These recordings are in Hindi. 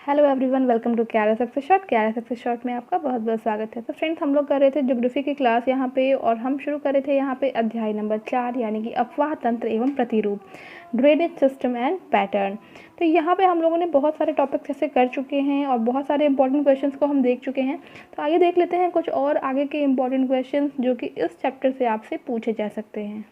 Hello everyone, welcome to Kyara success shot. Kyara success shot में आपका बहुत बहुत स्वागत है। तो फ्रेंड्स, हम लोग कर रहे थे ज्योग्राफी की क्लास यहाँ पे, और हम शुरू कर रहे थे यहाँ पे अध्याय नंबर 4 यानी कि अफवाह तंत्र एवं प्रतिरूप, ड्रेनेज सिस्टम एंड पैटर्न। तो यहाँ पे हम लोगों ने बहुत सारे टॉपिक्स ऐसे कर चुके हैं और बहुत सारे इंपॉर्टेंट क्वेश्चंस को हम देख चुके हैं। तो आइए देख लेते हैं कुछ और आगे के इंपॉर्टेंट क्वेश्चंस जो कि इस चैप्टर से आपसे पूछे जा सकते हैं।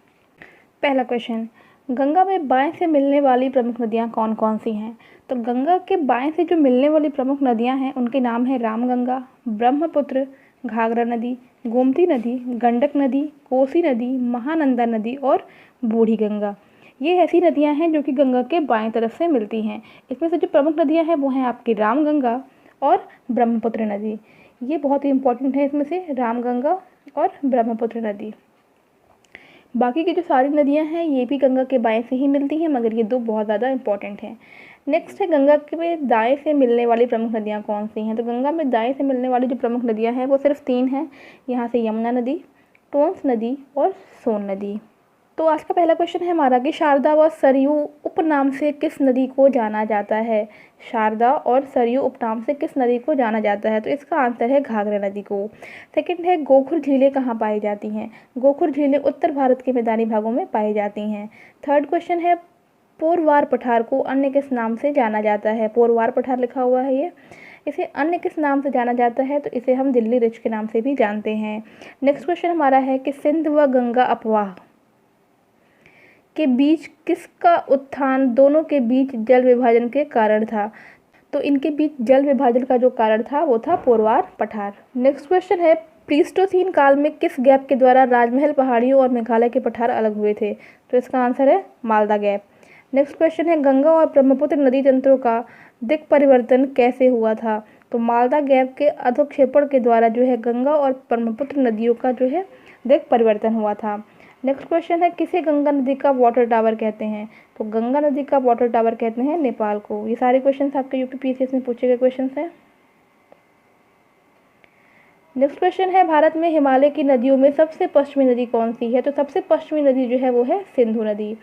पहला क्वेश्चन, गंगा में बाएं से मिलने वाली प्रमुख नदियां कौन कौन सी हैं? तो गंगा के बाएं से जो मिलने वाली प्रमुख नदियां हैं उनके नाम है रामगंगा, ब्रह्मपुत्र, घाघरा नदी, गोमती नदी, गंडक नदी, कोसी नदी, महानंदा नदी और बूढ़ी गंगा। ये ऐसी नदियां हैं जो कि गंगा के बाएं तरफ से मिलती हैं। इसमें से जो प्रमुख नदियां हैं वो हैं आपकी रामगंगा और ब्रह्मपुत्र नदी। ये बहुत ही इंपॉर्टेंट है, इसमें से रामगंगा और ब्रह्मपुत्र नदी। बाकी की जो सारी नदियां हैं ये भी गंगा के बाएं से ही मिलती हैं, मगर ये दो बहुत ज़्यादा इंपॉर्टेंट हैं। नेक्स्ट है, गंगा के में दाएं से मिलने वाली प्रमुख नदियां कौन सी हैं? तो गंगा में दाएं से मिलने वाली जो प्रमुख नदियां हैं वो सिर्फ 3 हैं। यहाँ से यमुना नदी, टोंस नदी और सोन नदी। तो आज का पहला क्वेश्चन है हमारा कि शारदा व सरयू उपनाम से किस नदी को जाना जाता है? शारदा और सरयू उपनाम से किस नदी को जाना जाता है? तो इसका आंसर है घाघरा नदी को। सेकंड है, गोखुर झीलें कहाँ पाई जाती हैं? गोखुर झीलें उत्तर भारत के मैदानी भागों में पाई जाती हैं। थर्ड क्वेश्चन है, पोरवार पठार को अन्य किस नाम से जाना जाता है? पोरवार पठार लिखा हुआ है ये, इसे अन्य किस नाम से जाना जाता है? तो इसे हम दिल्ली रिज के नाम से भी जानते हैं। नेक्स्ट क्वेश्चन हमारा है कि सिंध व गंगा अफवाह के बीच किसका उत्थान दोनों के बीच जल विभाजन के कारण था? तो इनके बीच जल विभाजन का जो कारण था वो था पोरवार पठार। नेक्स्ट क्वेश्चन है, प्लीस्टोसीन काल में किस गैप के द्वारा राजमहल पहाड़ियों और मेघालय के पठार अलग हुए थे? तो इसका आंसर है मालदा गैप। नेक्स्ट क्वेश्चन है, गंगा और ब्रह्मपुत्र नदी तंत्रों का दिक् परिवर्तन कैसे हुआ था? तो मालदा गैप के अधोक्षेपण के द्वारा जो है गंगा और ब्रह्मपुत्र नदियों का जो है दिक् परिवर्तन हुआ था। नेक्स्ट क्वेश्चन है, किसे गंगा नदी का वाटर टावर कहते हैं? तो गंगा नदी का वाटर टावर कहते हैं नेपाल को। ये सारे क्वेश्चंस आपके यूपीपीएससी में पूछे गए क्वेश्चंस हैं। नेक्स्ट क्वेश्चन है, भारत में हिमालय की नदियों में सबसे पश्चिमी नदी कौन सी है? तो सबसे पश्चिमी नदी जो है वो है सिंधु नदी।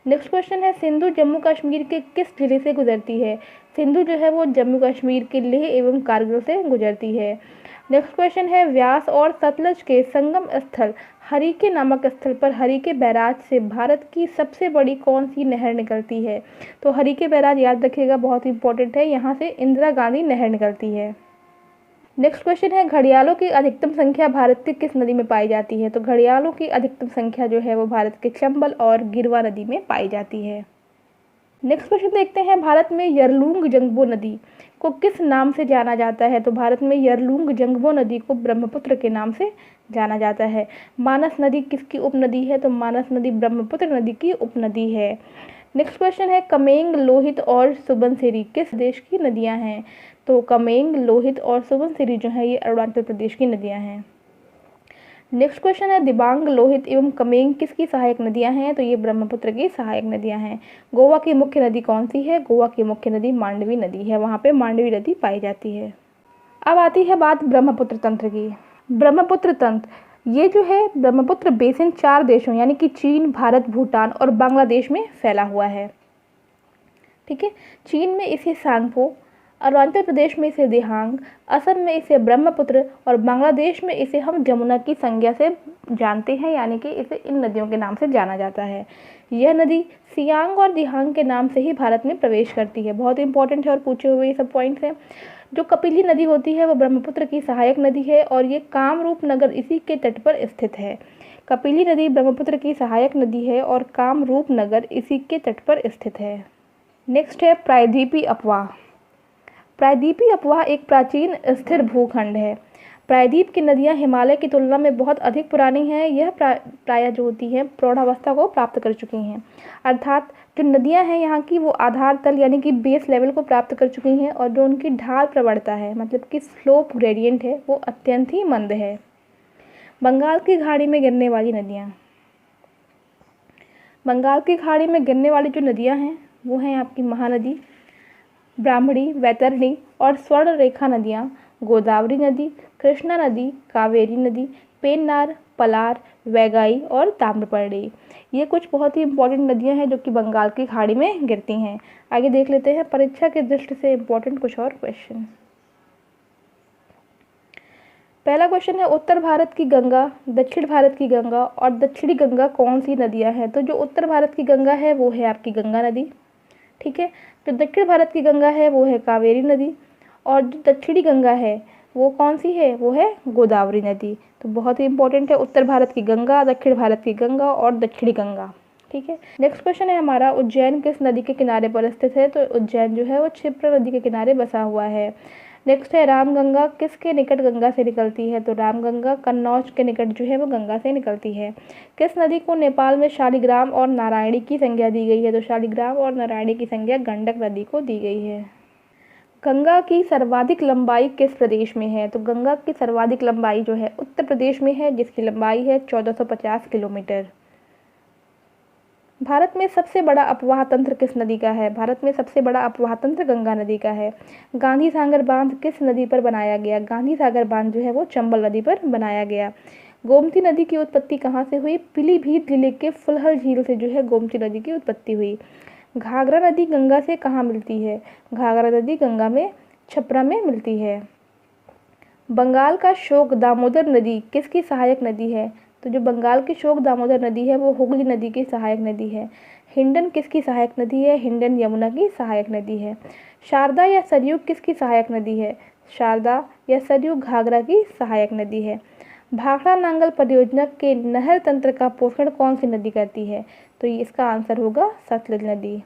नेक्स्ट क्वेश्चन है, सिंधु जम्मू कश्मीर के किस जिले से गुजरती है? सिंधु जो है वो जम्मू कश्मीर के लेह एवं कारगिल से गुजरती है। नेक्स्ट क्वेश्चन है, व्यास और सतलज के संगम स्थल हरिके नामक स्थल पर हरिके बैराज से भारत की सबसे बड़ी कौन सी नहर निकलती है? तो हरिके बैराज याद रखिएगा, बहुत इंपॉर्टेंट है, यहाँ से इंदिरा गांधी नहर निकलती है। नेक्स्ट क्वेश्चन है, घड़ियालों की अधिकतम संख्या भारत की किस नदी में पाई जाती है? तो घड़ियालों की अधिकतम संख्या जो है वो भारत के चंबल और गिरवा नदी में पाई जाती है। नेक्स्ट क्वेश्चन देखते हैं, भारत में यरलुंग जंगबो नदी को किस नाम से जाना जाता है? तो भारत में यरलुंग जंगबो नदी को ब्रह्मपुत्र के नाम से जाना जाता है। मानस नदी किसकी उपनदी है? तो मानस नदी ब्रह्मपुत्र नदी की उपनदी है। नेक्स्ट क्वेश्चन है, कमेंग, लोहित और सुबनसिरी किस देश की नदियां हैं? तो कमेंग, लोहित और सुबनसिरी जो है ये अरुणाचल प्रदेश की नदियां हैं। नेक्स्ट क्वेश्चन है, दिबांग, लोहित एवं कमेंग किसकी सहायक नदियां हैं? तो ये ब्रह्मपुत्र की सहायक नदियां हैं। गोवा की मुख्य नदी कौन सी है? गोवा की मुख्य नदी मांडवी नदी है, वहाँ पे मांडवी नदी पाई जाती है। अब आती है बात ब्रह्मपुत्र तंत्र की। ब्रह्मपुत्र तंत्र ये जो है ब्रह्मपुत्र बेसिन 4 देशों यानी कि चीन, भारत, भूटान और बांग्लादेश में फैला हुआ है। ठीक है, चीन में इसे सांगपो, अरुणाचल प्रदेश में इसे दिहांग, असम में इसे ब्रह्मपुत्र और बांग्लादेश में इसे हम जमुना की संज्ञा से जानते हैं, यानी कि इसे इन नदियों के नाम से जाना जाता है। यह नदी सियांग और दिहांग के नाम से ही भारत में प्रवेश करती है। बहुत इंपॉर्टेंट है और पूछे हुए ये सब पॉइंट्स हैं। जो कपिली नदी होती है वो ब्रह्मपुत्र की सहायक नदी है और ये कामरूप नगर इसी के तट पर स्थित है। कपिली नदी ब्रह्मपुत्र की सहायक नदी है और कामरूप नगर इसी के तट पर स्थित है। नेक्स्ट है, प्रायद्वीपीय अफवाह। प्रायद्वीपीय अफवाह एक प्राचीन स्थिर भूखंड है। प्रायद्वीप की नदियां हिमालय की तुलना में बहुत अधिक पुरानी हैं। यह प्रायः जो होती हैं प्रौढ़ावस्था को प्राप्त कर चुकी हैं, अर्थात जो नदियां हैं यहाँ की वो आधार तल यानी कि बेस लेवल को प्राप्त कर चुकी हैं और जो उनकी ढाल प्रवणता है मतलब कि स्लोप ग्रेडियंट है वो अत्यंत ही मंद है। बंगाल की खाड़ी में गिरने वाली नदियाँ। बंगाल की खाड़ी में गिरने वाली जो नदियाँ हैं वो हैं आपकी महानदी, ब्राह्मणी, वैतरणी और स्वर्ण रेखा नदियाँ गोदावरी नदी, कृष्णा नदी, कावेरी नदी, पेन्नार, पलार, वैगाई और ताम्रपर्णी। ये कुछ बहुत ही इंपॉर्टेंट नदियां हैं जो कि बंगाल की खाड़ी में गिरती हैं। आगे देख लेते हैं परीक्षा की दृष्टि से इंपॉर्टेंट कुछ और क्वेश्चन। पहला क्वेश्चन है उत्तर भारत की गंगा, दक्षिण भारत की गंगा और दक्षिणी गंगा कौन सी नदियां हैं? तो जो उत्तर भारत की गंगा है वो है आपकी गंगा नदी, ठीक है। जो दक्षिण भारत की गंगा है वो है कावेरी नदी और जो दक्षिणी गंगा है वो कौन सी है? वो है गोदावरी नदी। तो बहुत ही इंपॉर्टेंट है उत्तर भारत की गंगा, दक्षिण भारत की गंगा और दक्षिणी गंगा, ठीक है। नेक्स्ट क्वेश्चन है हमारा उज्जैन किस नदी के किनारे पर स्थित है? तो उज्जैन जो है वो क्षिप्रा नदी के किनारे बसा हुआ है। नेक्स्ट है रामगंगा किसके निकट गंगा से निकलती है? तो रामगंगा कन्नौज के निकट जो है वो गंगा से निकलती है। किस नदी को नेपाल में शालिग्राम और नारायणी की संज्ञा दी गई है? तो शालिग्राम और नारायणी की संज्ञा गंडक नदी को दी गई है। गंगा की सर्वाधिक लंबाई किस प्रदेश में है? तो गंगा की सर्वाधिक लंबाई जो है उत्तर प्रदेश में है, जिसकी लंबाई है 1450 किलोमीटर। भारत में सबसे बड़ा अपवाह तंत्र किस नदी का है? भारत में सबसे बड़ा अपवाह तंत्र गंगा नदी का है। गांधी सागर बांध किस नदी पर बनाया गया? गांधी सागर बांध जो है वो चंबल नदी पर बनाया गया। गोमती नदी की उत्पत्ति कहाँ से हुई? पीलीभीत जिले के फुलहर झील से जो है गोमती नदी की उत्पत्ति हुई। घाघरा नदी गंगा से कहाँ मिलती है? घाघरा नदी गंगा में छपरा में मिलती है। बंगाल का शोक दामोदर नदी किसकी सहायक नदी है? तो जो बंगाल की शोक दामोदर नदी है वो हुगली नदी की सहायक नदी है। हिंडन किसकी सहायक नदी है? हिंडन यमुना की सहायक नदी है। शारदा या सरयू किसकी सहायक नदी है? शारदा या सरयू घाघरा की सहायक नदी है। भाखड़ा नांगल परियोजना के नहर तंत्र का पोषण कौन सी नदी करती है? तो इसका आंसर होगा सतलुज नदी।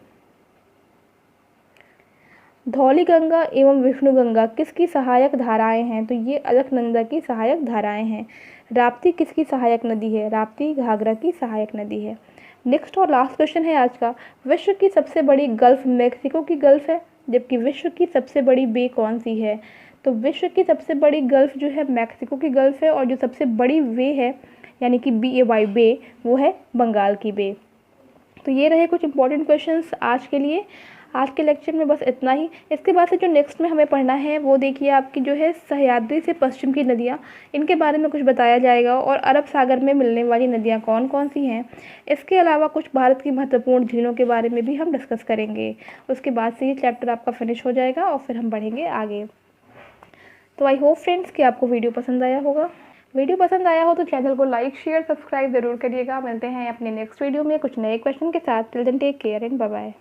धौली गंगा एवं विष्णु गंगा किसकी सहायक धाराएं हैं? तो ये अलकनंदा की सहायक धाराएं हैं। राप्ती किसकी सहायक नदी है? राप्ती घाघरा की सहायक नदी है। नेक्स्ट और लास्ट क्वेश्चन है आज का, विश्व की सबसे बड़ी गल्फ मेक्सिको की गल्फ है, जबकि विश्व की सबसे बड़ी बे कौन सी है? तो विश्व की सबसे बड़ी गल्फ जो है मैक्सिको की गल्फ है और जो सबसे बड़ी वे है यानी कि BAY बे वो है बंगाल की बे। तो ये रहे कुछ इंपॉर्टेंट क्वेश्चंस आज के लिए। आज के लेक्चर में बस इतना ही। इसके बाद से जो नेक्स्ट में हमें पढ़ना है वो देखिए आपकी जो है सह्याद्री से पश्चिम की नदियाँ, इनके बारे में कुछ बताया जाएगा और अरब सागर में मिलने वाली नदियाँ कौन कौन सी हैं। इसके अलावा कुछ भारत की महत्वपूर्ण झीलों के बारे में भी हम डिस्कस करेंगे। उसके बाद से ये चैप्टर आपका फिनिश हो जाएगा और फिर हम बढ़ेंगे आगे। तो आई होप फ्रेंड्स कि आपको वीडियो पसंद आया होगा। वीडियो पसंद आया हो तो चैनल को लाइक शेयर सब्सक्राइब ज़रूर करिएगा। मिलते हैं अपने नेक्स्ट वीडियो में कुछ नए क्वेश्चन के साथ। Till then take care and bye bye.